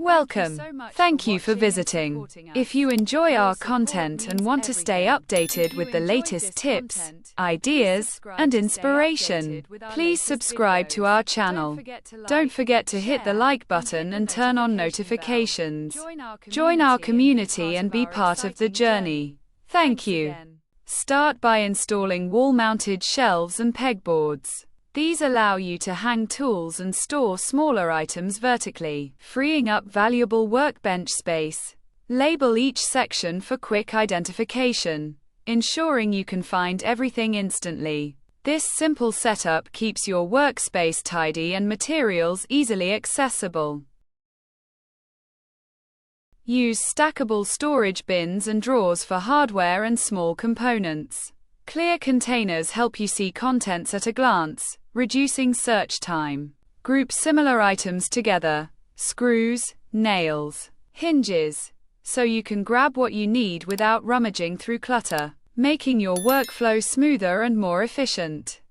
Welcome. Thank you for visiting. If you enjoy our content and want to stay updated with the latest tips, ideas, and inspiration, please subscribe to our channel. Don't forget to hit the like button and turn on notifications. Join our community and be part of the journey. Thank you. Start by installing wall-mounted shelves and pegboards. These allow you to hang tools and store smaller items vertically, freeing up valuable workbench space. Label each section for quick identification, ensuring you can find everything instantly. This simple setup keeps your workspace tidy and materials easily accessible. Use stackable storage bins and drawers for hardware and small components. Clear containers help you see contents at a glance, reducing search time. Group similar items together, screws, nails, hinges, so you can grab what you need without rummaging through clutter, making your workflow smoother and more efficient.